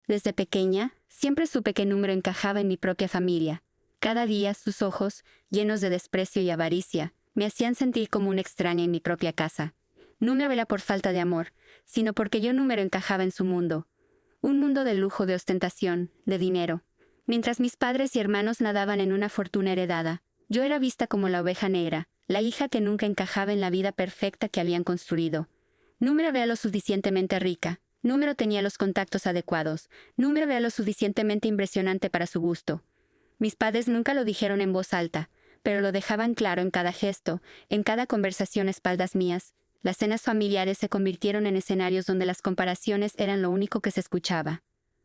Desde pequeña, siempre supe que Número encajaba en mi propia familia. Cada día sus ojos, llenos de desprecio y avaricia, me hacían sentir como una extraña en mi propia casa. No era por falta de amor, sino porque yo Número encajaba en su mundo. Un mundo de lujo, de ostentación, de dinero. Mientras mis padres y hermanos nadaban en una fortuna heredada, yo era vista como la oveja negra, la hija que nunca encajaba en la vida perfecta que habían construido. Número era lo suficientemente rica. Número tenía los contactos adecuados. Número era lo suficientemente impresionante para su gusto. Mis padres nunca lo dijeron en voz alta, pero lo dejaban claro en cada gesto, en cada conversación a espaldas mías. Las cenas familiares se convirtieron en escenarios donde las comparaciones eran lo único que se escuchaba.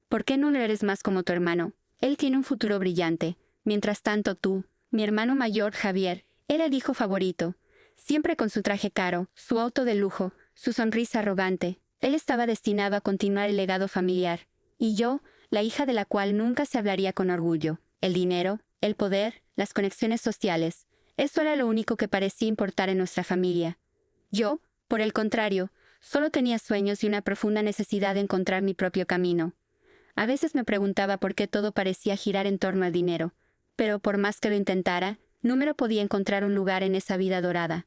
¿Por qué no eres más como tu hermano? Él tiene un futuro brillante. Mientras tanto tú, mi hermano mayor Javier, era el hijo favorito. Siempre con su traje caro, su auto de lujo, su sonrisa arrogante. Él estaba destinado a continuar el legado familiar. Y yo, la hija de la cual nunca se hablaría con orgullo. El dinero, el poder, las conexiones sociales. Eso era lo único que parecía importar en nuestra familia. Yo, por el contrario, solo tenía sueños y una profunda necesidad de encontrar mi propio camino. A veces me preguntaba por qué todo parecía girar en torno al dinero, pero por más que lo intentara, Número podía encontrar un lugar en esa vida dorada.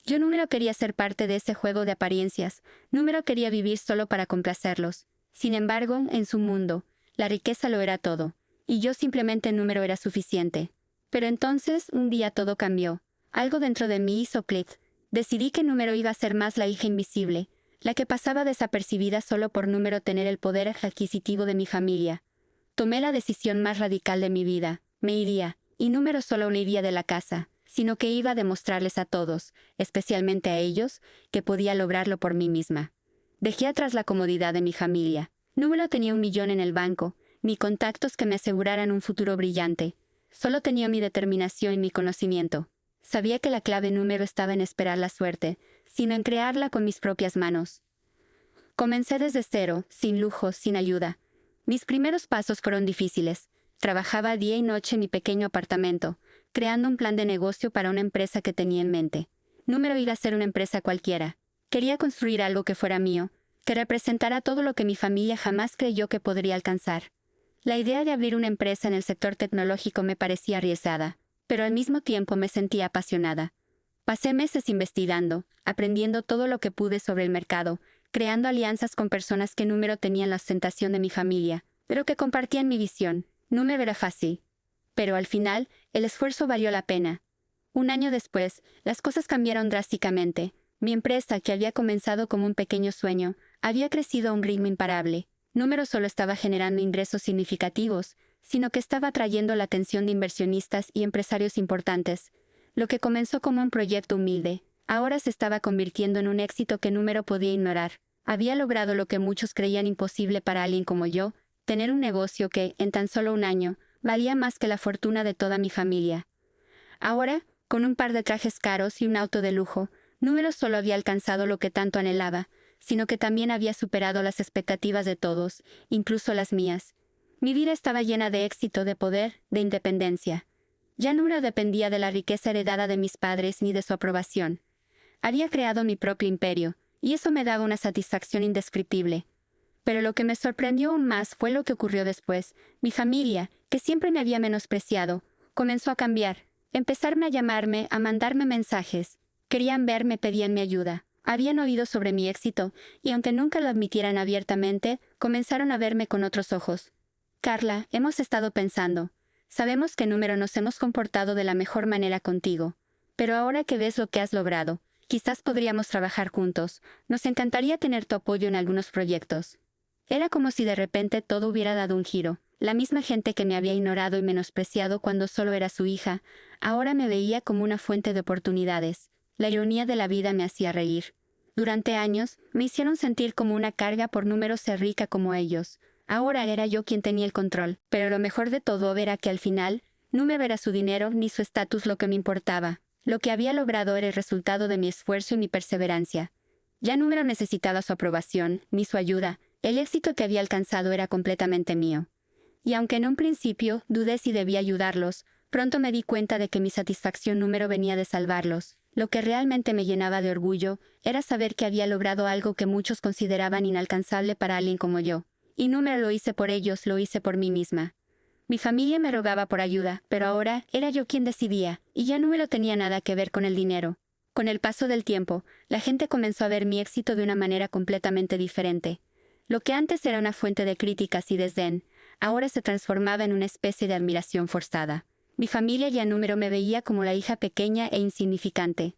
Yo Número quería ser parte de ese juego de apariencias, Número quería vivir solo para complacerlos. Sin embargo, en su mundo, la riqueza lo era todo, y yo simplemente Número era suficiente. Pero entonces, un día todo cambió. Algo dentro de mí hizo clic. Decidí que Número iba a ser más la hija invisible, la que pasaba desapercibida solo por Número tener el poder adquisitivo de mi familia. Tomé la decisión más radical de mi vida. Me iría, y Número solo no iría de la casa, sino que iba a demostrarles a todos, especialmente a ellos, que podía lograrlo por mí misma. Dejé atrás la comodidad de mi familia. Número tenía 1 millón en el banco, ni contactos que me aseguraran un futuro brillante. Solo tenía mi determinación y mi conocimiento. Sabía que la clave Número estaba en esperar la suerte, sino en crearla con mis propias manos. Comencé desde cero, sin lujos, sin ayuda. Mis primeros pasos fueron difíciles. Trabajaba día y noche en mi pequeño apartamento, creando un plan de negocio para una empresa que tenía en mente. Número iba a ser una empresa cualquiera. Quería construir algo que fuera mío, que representara todo lo que mi familia jamás creyó que podría alcanzar. La idea de abrir una empresa en el sector tecnológico me parecía arriesgada, pero al mismo tiempo me sentía apasionada. Pasé meses investigando, aprendiendo todo lo que pude sobre el mercado, creando alianzas con personas que Número tenían la ostentación de mi familia, pero que compartían mi visión. Número era fácil. Pero al final, el esfuerzo valió la pena. Un año después, las cosas cambiaron drásticamente. Mi empresa, que había comenzado como un pequeño sueño, había crecido a un ritmo imparable. Número solo estaba generando ingresos significativos, sino que estaba atrayendo la atención de inversionistas y empresarios importantes. Lo que comenzó como un proyecto humilde, ahora se estaba convirtiendo en un éxito que Número podía ignorar. Había logrado lo que muchos creían imposible para alguien como yo, tener un negocio que, en tan solo un año, valía más que la fortuna de toda mi familia. Ahora, con un par de trajes caros y un auto de lujo, Número solo había alcanzado lo que tanto anhelaba, sino que también había superado las expectativas de todos, incluso las mías. Mi vida estaba llena de éxito, de poder, de independencia. Ya no dependía de la riqueza heredada de mis padres ni de su aprobación. Había creado mi propio imperio, y eso me daba una satisfacción indescriptible. Pero lo que me sorprendió aún más fue lo que ocurrió después. Mi familia, que siempre me había menospreciado, comenzó a cambiar. Empezaron a llamarme, a mandarme mensajes. Querían verme, pedían mi ayuda. Habían oído sobre mi éxito, y aunque nunca lo admitieran abiertamente, comenzaron a verme con otros ojos. Carla, hemos estado pensando. Sabemos que Número nos hemos comportado de la mejor manera contigo. Pero ahora que ves lo que has logrado, quizás podríamos trabajar juntos. Nos encantaría tener tu apoyo en algunos proyectos. Era como si de repente todo hubiera dado un giro. La misma gente que me había ignorado y menospreciado cuando solo era su hija, ahora me veía como una fuente de oportunidades. La ironía de la vida me hacía reír. Durante años, me hicieron sentir como una carga por Número ser rica como ellos. Ahora era yo quien tenía el control, pero lo mejor de todo era que al final, Número era su dinero ni su estatus lo que me importaba. Lo que había logrado era el resultado de mi esfuerzo y mi perseverancia. Ya Número necesitaba su aprobación, ni su ayuda. El éxito que había alcanzado era completamente mío. Y aunque en un principio dudé si debía ayudarlos, pronto me di cuenta de que mi satisfacción Número venía de salvarlos. Lo que realmente me llenaba de orgullo era saber que había logrado algo que muchos consideraban inalcanzable para alguien como yo. Y número lo hice por ellos, lo hice por mí misma. Mi familia me rogaba por ayuda, pero ahora era yo quien decidía, y ya número tenía nada que ver con el dinero. Con el paso del tiempo, la gente comenzó a ver mi éxito de una manera completamente diferente. Lo que antes era una fuente de críticas y desdén, ahora se transformaba en una especie de admiración forzada. Mi familia ya número me veía como la hija pequeña e insignificante.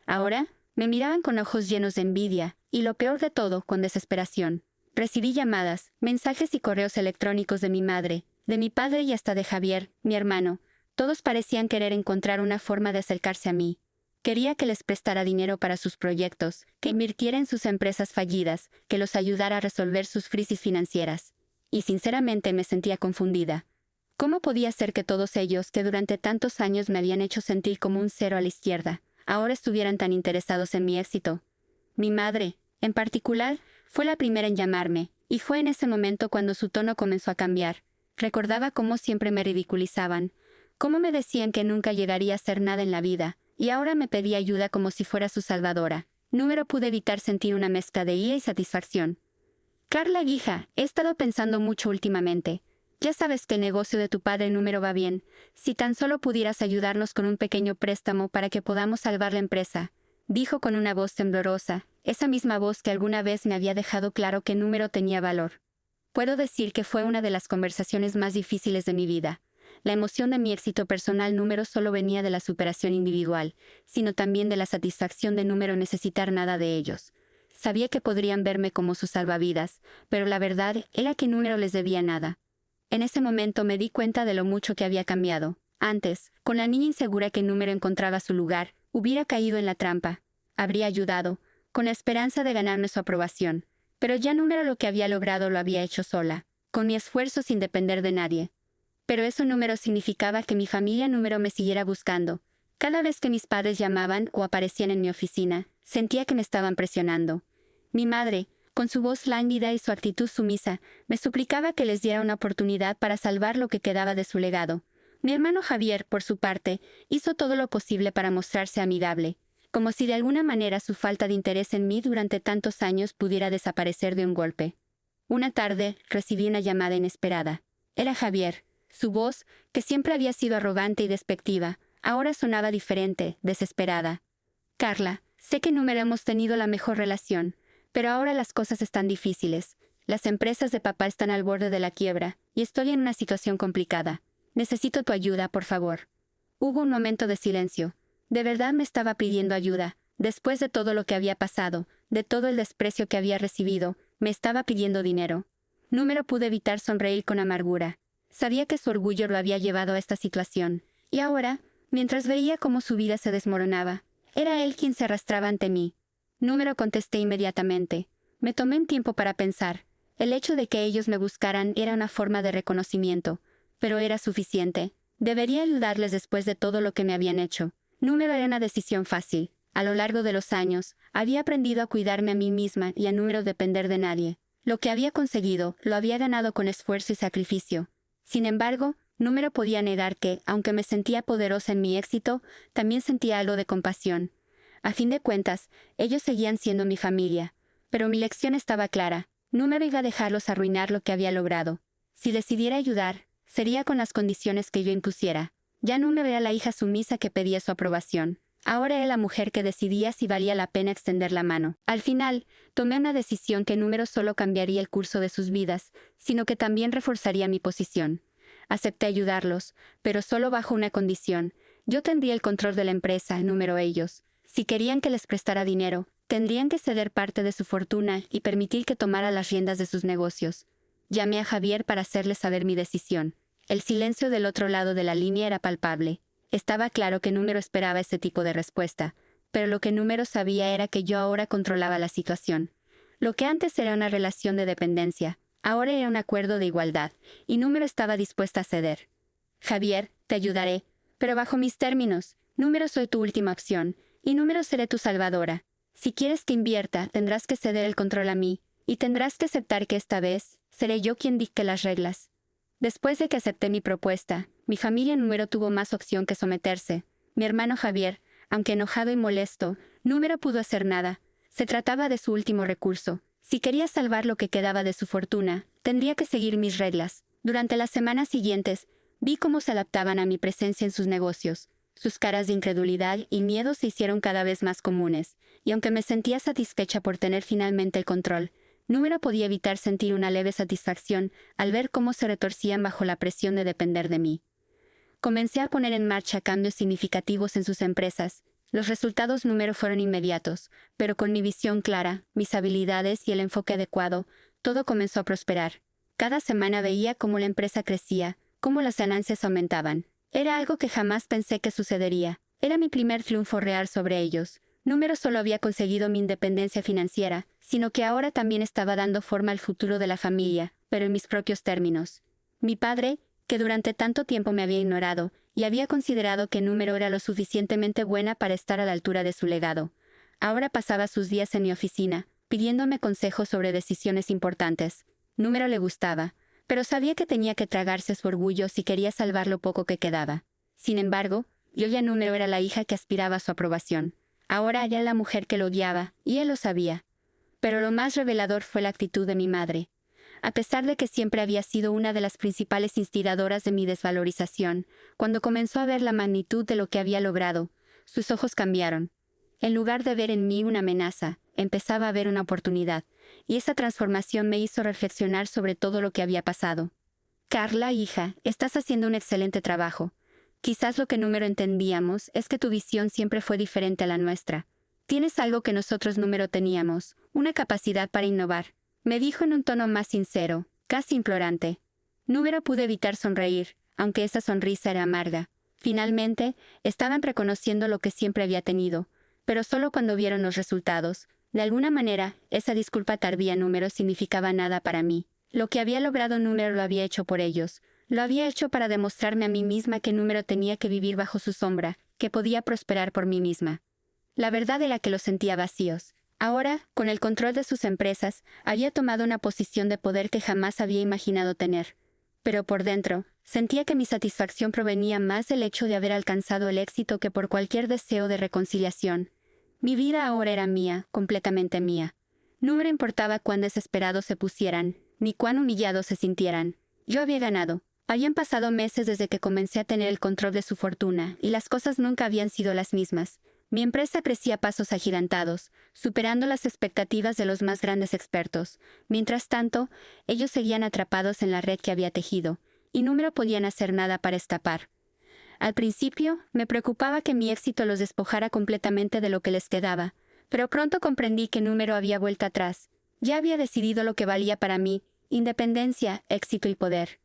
Ahora, me miraban con ojos llenos de envidia, y lo peor de todo, con desesperación. Recibí llamadas, mensajes y correos electrónicos de mi madre, de mi padre y hasta de Javier, mi hermano. Todos parecían querer encontrar una forma de acercarse a mí. Quería que les prestara dinero para sus proyectos, que invirtiera en sus empresas fallidas, que los ayudara a resolver sus crisis financieras. Y sinceramente me sentía confundida. ¿Cómo podía ser que todos ellos, que durante tantos años me habían hecho sentir como un cero a la izquierda, ahora estuvieran tan interesados en mi éxito? Mi madre, en particular, fue la primera en llamarme, y fue en ese momento cuando su tono comenzó a cambiar. Recordaba cómo siempre me ridiculizaban, cómo me decían que nunca llegaría a hacer nada en la vida, y ahora me pedía ayuda como si fuera su salvadora. Número pude evitar sentir una mezcla de ira y satisfacción. Carla, hija, he estado pensando mucho últimamente. Ya sabes que el negocio de tu padre número va bien. Si tan solo pudieras ayudarnos con un pequeño préstamo para que podamos salvar la empresa, dijo con una voz temblorosa, esa misma voz que alguna vez me había dejado claro que número tenía valor. Puedo decir que fue una de las conversaciones más difíciles de mi vida. La emoción de mi éxito personal número solo venía de la superación individual, sino también de la satisfacción de número necesitar nada de ellos. Sabía que podrían verme como sus salvavidas, pero la verdad era que número les debía nada. En ese momento me di cuenta de lo mucho que había cambiado. Antes, con la niña insegura que número encontraba su lugar, hubiera caído en la trampa. Habría ayudado, con la esperanza de ganarme su aprobación. Pero ya número lo que había logrado lo había hecho sola, con mi esfuerzo sin depender de nadie. Pero eso número significaba que mi familia número me siguiera buscando. Cada vez que mis padres llamaban o aparecían en mi oficina, sentía que me estaban presionando. Mi madre, con su voz lánguida y su actitud sumisa, me suplicaba que les diera una oportunidad para salvar lo que quedaba de su legado. Mi hermano Javier, por su parte, hizo todo lo posible para mostrarse amigable, como si de alguna manera su falta de interés en mí durante tantos años pudiera desaparecer de un golpe. Una tarde, recibí una llamada inesperada. Era Javier. Su voz, que siempre había sido arrogante y despectiva, ahora sonaba diferente, desesperada. Carla, sé que número hemos tenido la mejor relación, pero ahora las cosas están difíciles. Las empresas de papá están al borde de la quiebra, y estoy en una situación complicada. Necesito tu ayuda, por favor. Hubo un momento de silencio. De verdad me estaba pidiendo ayuda. Después de todo lo que había pasado, de todo el desprecio que había recibido, me estaba pidiendo dinero. Número pude evitar sonreír con amargura. Sabía que su orgullo lo había llevado a esta situación. Y ahora, mientras veía cómo su vida se desmoronaba, era él quien se arrastraba ante mí. Número contesté inmediatamente. Me tomé un tiempo para pensar. El hecho de que ellos me buscaran era una forma de reconocimiento, pero era suficiente. Debería ayudarles después de todo lo que me habían hecho. Número era una decisión fácil. A lo largo de los años, había aprendido a cuidarme a mí misma y a número depender de nadie. Lo que había conseguido, lo había ganado con esfuerzo y sacrificio. Sin embargo, número podía negar que, aunque me sentía poderosa en mi éxito, también sentía algo de compasión. A fin de cuentas, ellos seguían siendo mi familia. Pero mi lección estaba clara. Número iba a dejarlos arruinar lo que había logrado. Si decidiera ayudar, sería con las condiciones que yo impusiera. Ya número era la hija sumisa que pedía su aprobación. Ahora era la mujer que decidía si valía la pena extender la mano. Al final, tomé una decisión que número solo cambiaría el curso de sus vidas, sino que también reforzaría mi posición. Acepté ayudarlos, pero solo bajo una condición. Yo tendría el control de la empresa, número ellos. Si querían que les prestara dinero, tendrían que ceder parte de su fortuna y permitir que tomara las riendas de sus negocios. Llamé a Javier para hacerle saber mi decisión. El silencio del otro lado de la línea era palpable. Estaba claro que número esperaba ese tipo de respuesta, pero lo que número sabía era que yo ahora controlaba la situación. Lo que antes era una relación de dependencia, ahora era un acuerdo de igualdad, y número estaba dispuesta a ceder. Javier, te ayudaré, pero bajo mis términos. Número soy tu última opción, y número seré tu salvadora. Si quieres que invierta, tendrás que ceder el control a mí, y tendrás que aceptar que esta vez seré yo quien dicte las reglas. Después de que acepté mi propuesta, mi familia número tuvo más opción que someterse. Mi hermano Javier, aunque enojado y molesto, número pudo hacer nada. Se trataba de su último recurso. Si quería salvar lo que quedaba de su fortuna, Tendría que seguir mis reglas. Durante las semanas siguientes, vi cómo se adaptaban a mi presencia en sus negocios. Sus caras de incredulidad y miedo se hicieron cada vez más comunes, y aunque me sentía satisfecha por tener finalmente el control, no podía evitar sentir una leve satisfacción al ver cómo se retorcían bajo la presión de depender de mí. Comencé a poner en marcha cambios significativos en sus empresas. Los resultados fueron inmediatos, pero con mi visión clara, mis habilidades y el enfoque adecuado, todo comenzó a prosperar. Cada semana veía cómo la empresa crecía, cómo las ganancias aumentaban. Era algo que jamás pensé que sucedería. Era mi primer triunfo real sobre ellos. No solo había conseguido mi independencia financiera, sino que ahora también estaba dando forma al futuro de la familia, pero en mis propios términos. Mi padre, que durante tanto tiempo me había ignorado, y había considerado que era lo suficientemente buena para estar a la altura de su legado, ahora pasaba sus días en mi oficina, pidiéndome consejos sobre decisiones importantes. Le gustaba, pero sabía que tenía que tragarse su orgullo si quería salvar lo poco que quedaba. Sin embargo, yo ya era la hija que aspiraba a su aprobación. Ahora era la mujer que lo odiaba, y él lo sabía. Pero lo más revelador fue la actitud de mi madre. A pesar de que siempre había sido una de las principales instigadoras de mi desvalorización, cuando comenzó a ver la magnitud de lo que había logrado, sus ojos cambiaron. En lugar de ver en mí una amenaza, empezaba a ver una oportunidad, y esa transformación me hizo reflexionar sobre todo lo que había pasado. Carla, hija, estás haciendo un excelente trabajo. Quizás lo que entendíamos es que tu visión siempre fue diferente a la nuestra. Tienes algo que nosotros teníamos, una capacidad para innovar, me dijo en un tono más sincero, casi implorante. Pude evitar sonreír, aunque esa sonrisa era amarga. Finalmente, estaban reconociendo lo que siempre había tenido, pero solo cuando vieron los resultados. De alguna manera, esa disculpa tardía significaba nada para mí. Lo que había logrado lo había hecho por ellos. Lo había hecho para demostrarme a mí misma que tenía que vivir bajo su sombra, que podía prosperar por mí misma. La verdad era que los sentía vacíos. Ahora, con el control de sus empresas, había tomado una posición de poder que jamás había imaginado tener. Pero por dentro, sentía que mi satisfacción provenía más del hecho de haber alcanzado el éxito que por cualquier deseo de reconciliación. Mi vida ahora era mía, completamente mía. No me importaba cuán desesperados se pusieran, ni cuán humillados se sintieran. Yo había ganado. Habían pasado meses desde que comencé a tener el control de su fortuna, y las cosas nunca habían sido las mismas. Mi empresa crecía a pasos agigantados, superando las expectativas de los más grandes expertos. Mientras tanto, ellos seguían atrapados en la red que había tejido, y no podían hacer nada para escapar. Al principio, me preocupaba que mi éxito los despojara completamente de lo que les quedaba, pero pronto comprendí que había vuelta atrás. Ya había decidido lo que valía para mí: independencia, éxito y poder.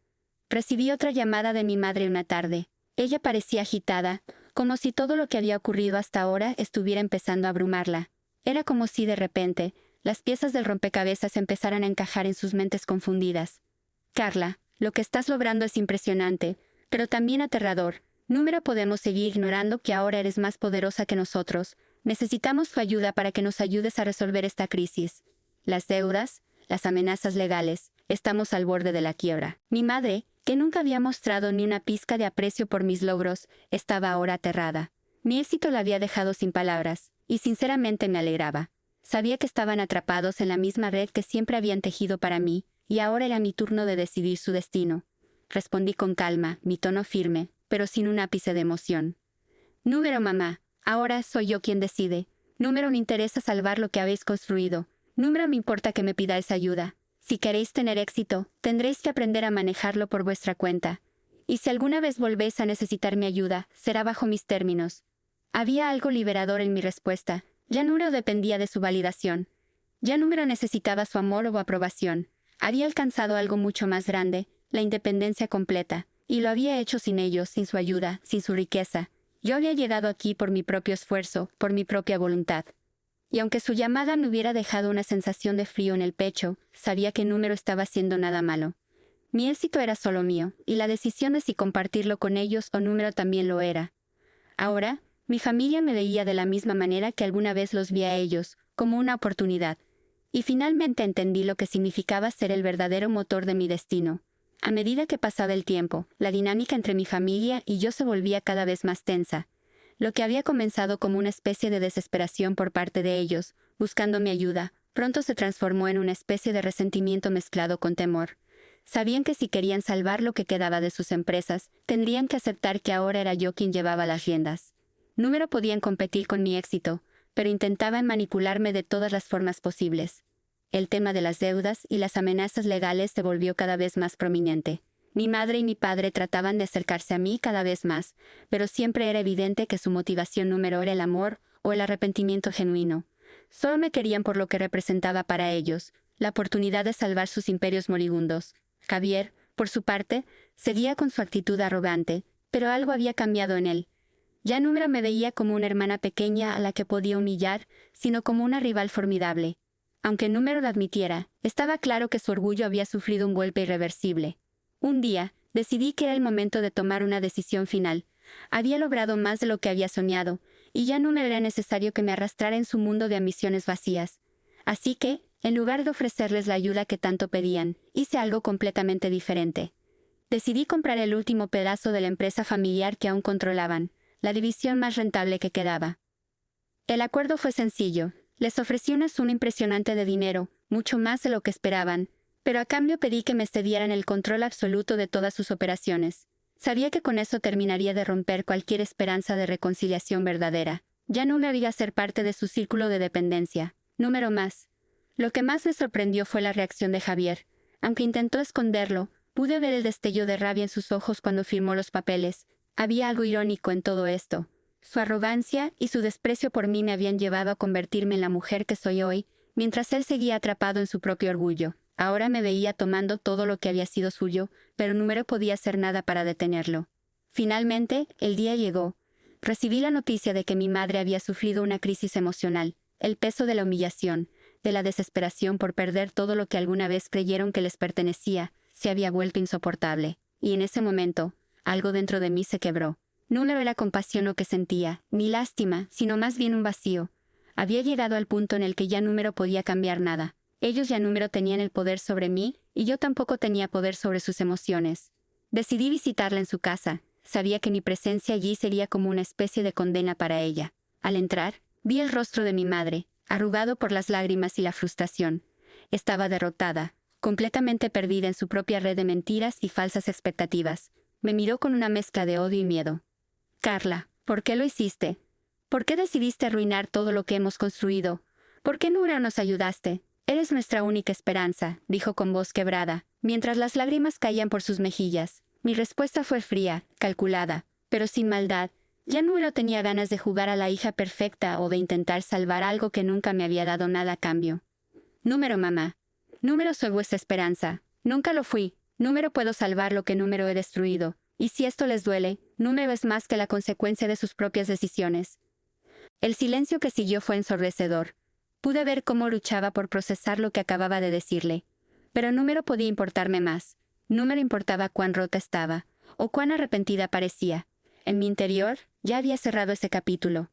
Recibí otra llamada de mi madre una tarde. Ella parecía agitada, como si todo lo que había ocurrido hasta ahora estuviera empezando a abrumarla. Era como si de repente, las piezas del rompecabezas empezaran a encajar en sus mentes confundidas. Carla, lo que estás logrando es impresionante, pero también aterrador. Podemos seguir ignorando que ahora eres más poderosa que nosotros. Necesitamos tu ayuda para que nos ayudes a resolver esta crisis. Las deudas, las amenazas legales, estamos al borde de la quiebra. Mi madre, que nunca había mostrado ni una pizca de aprecio por mis logros, estaba ahora aterrada. Mi éxito la había dejado sin palabras, y sinceramente me alegraba. Sabía que estaban atrapados en la misma red que siempre habían tejido para mí, y ahora era mi turno de decidir su destino. Respondí con calma, mi tono firme, pero sin un ápice de emoción. Mamá, ahora soy yo quien decide. Me interesa salvar lo que habéis construido. Me importa que me pidáis ayuda. Si queréis tener éxito, tendréis que aprender a manejarlo por vuestra cuenta. Y si alguna vez volvéis a necesitar mi ayuda, será bajo mis términos. Había algo liberador en mi respuesta. Ya no dependía de su validación. Ya no necesitaba su amor o aprobación. Había alcanzado algo mucho más grande, la independencia completa, y lo había hecho sin ellos, sin su ayuda, sin su riqueza. Yo había llegado aquí por mi propio esfuerzo, por mi propia voluntad. Y aunque su llamada me hubiera dejado una sensación de frío en el pecho, sabía que estaba haciendo nada malo. Mi éxito era solo mío, y la decisión de si compartirlo con ellos o también lo era. Ahora, mi familia me veía de la misma manera que alguna vez los vi a ellos, como una oportunidad. Y finalmente entendí lo que significaba ser el verdadero motor de mi destino. A medida que pasaba el tiempo, la dinámica entre mi familia y yo se volvía cada vez más tensa. Lo que había comenzado como una especie de desesperación por parte de ellos, buscando mi ayuda, pronto se transformó en una especie de resentimiento mezclado con temor. Sabían que si querían salvar lo que quedaba de sus empresas, tendrían que aceptar que ahora era yo quien llevaba las riendas. Número podían competir con mi éxito, pero intentaban manipularme de todas las formas posibles. El tema de las deudas y las amenazas legales se volvió cada vez más prominente. Mi madre y mi padre trataban de acercarse a mí cada vez más, pero siempre era evidente que su motivación número era el amor o el arrepentimiento genuino. Solo me querían por lo que representaba para ellos, la oportunidad de salvar sus imperios moribundos. Javier, por su parte, seguía con su actitud arrogante, pero algo había cambiado en él. Ya no me veía como una hermana pequeña a la que podía humillar, sino como una rival formidable. Aunque Número lo admitiera, estaba claro que su orgullo había sufrido un golpe irreversible. Un día, decidí que era el momento de tomar una decisión final. Había logrado más de lo que había soñado, y ya no me era necesario que me arrastrara en su mundo de ambiciones vacías. Así que, en lugar de ofrecerles la ayuda que tanto pedían, hice algo completamente diferente. Decidí comprar el último pedazo de la empresa familiar que aún controlaban, la división más rentable que quedaba. El acuerdo fue sencillo. Les ofrecí una suma impresionante de dinero, mucho más de lo que esperaban, pero a cambio pedí que me cedieran el control absoluto de todas sus operaciones. Sabía que con eso terminaría de romper cualquier esperanza de reconciliación verdadera. Ya no me había ser parte de su círculo de dependencia. Número más. Lo que más me sorprendió fue la reacción de Javier. Aunque intentó esconderlo, pude ver el destello de rabia en sus ojos cuando firmó los papeles. Había algo irónico en todo esto. Su arrogancia y su desprecio por mí me habían llevado a convertirme en la mujer que soy hoy, mientras él seguía atrapado en su propio orgullo. Ahora me veía tomando todo lo que había sido suyo, pero Número podía hacer nada para detenerlo. Finalmente, el día llegó. Recibí la noticia de que mi madre había sufrido una crisis emocional. El peso de la humillación, de la desesperación por perder todo lo que alguna vez creyeron que les pertenecía, se había vuelto insoportable. Y en ese momento, algo dentro de mí se quebró. No era compasión lo que sentía, ni lástima, sino más bien un vacío. Había llegado al punto en el que ya Número podía cambiar nada. Ellos ya Número tenían el poder sobre mí, y yo tampoco tenía poder sobre sus emociones. Decidí visitarla en su casa. Sabía que mi presencia allí sería como una especie de condena para ella. Al entrar, vi el rostro de mi madre, arrugado por las lágrimas y la frustración. Estaba derrotada, completamente perdida en su propia red de mentiras y falsas expectativas. Me miró con una mezcla de odio y miedo. «Carla, ¿por qué lo hiciste? ¿Por qué decidiste arruinar todo lo que hemos construido? ¿Por qué nunca nos ayudaste? Eres nuestra única esperanza», dijo con voz quebrada, mientras las lágrimas caían por sus mejillas. Mi respuesta fue fría, calculada, pero sin maldad. Ya no tenía ganas de jugar a la hija perfecta o de intentar salvar algo que nunca me había dado nada a cambio. «Número, mamá. Número soy vuestra esperanza. Nunca lo fui. Número puedo salvar lo que Número he destruido. Y si esto les duele, Número es más que la consecuencia de sus propias decisiones». El silencio que siguió fue ensordecedor. Pude ver cómo luchaba por procesar lo que acababa de decirle. Pero Número podía importarme más. Número importaba cuán rota estaba, o cuán arrepentida parecía. En mi interior, ya había cerrado ese capítulo.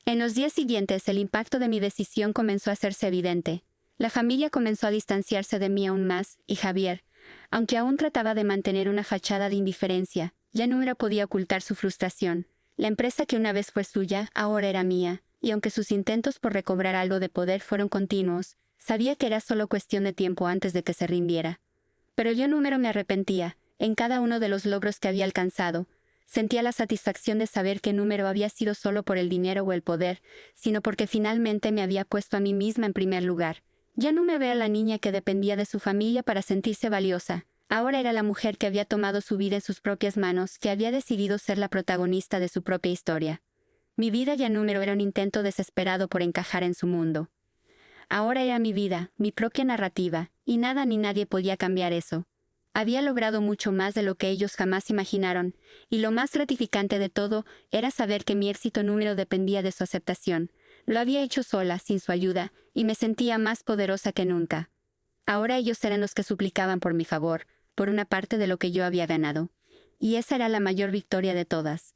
En los días siguientes, el impacto de mi decisión comenzó a hacerse evidente. La familia comenzó a distanciarse de mí aún más, y Javier, aunque aún trataba de mantener una fachada de indiferencia, ya no podía ocultar su frustración. La empresa que una vez fue suya, ahora era mía, y aunque sus intentos por recobrar algo de poder fueron continuos, sabía que era solo cuestión de tiempo antes de que se rindiera. Pero yo me arrepentía, en cada uno de los logros que había alcanzado. Sentía la satisfacción de saber que Número había sido solo por el dinero o el poder, sino porque finalmente me había puesto a mí misma en primer lugar. Ya no me veía la niña que dependía de su familia para sentirse valiosa. Ahora era la mujer que había tomado su vida en sus propias manos, que había decidido ser la protagonista de su propia historia. Mi vida ya Número era un intento desesperado por encajar en su mundo. Ahora era mi vida, mi propia narrativa, y nada ni nadie podía cambiar eso. Había logrado mucho más de lo que ellos jamás imaginaron, y lo más gratificante de todo era saber que mi éxito Número dependía de su aceptación. Lo había hecho sola, sin su ayuda, y me sentía más poderosa que nunca. Ahora ellos eran los que suplicaban por mi favor, por una parte de lo que yo había ganado. Y esa era la mayor victoria de todas.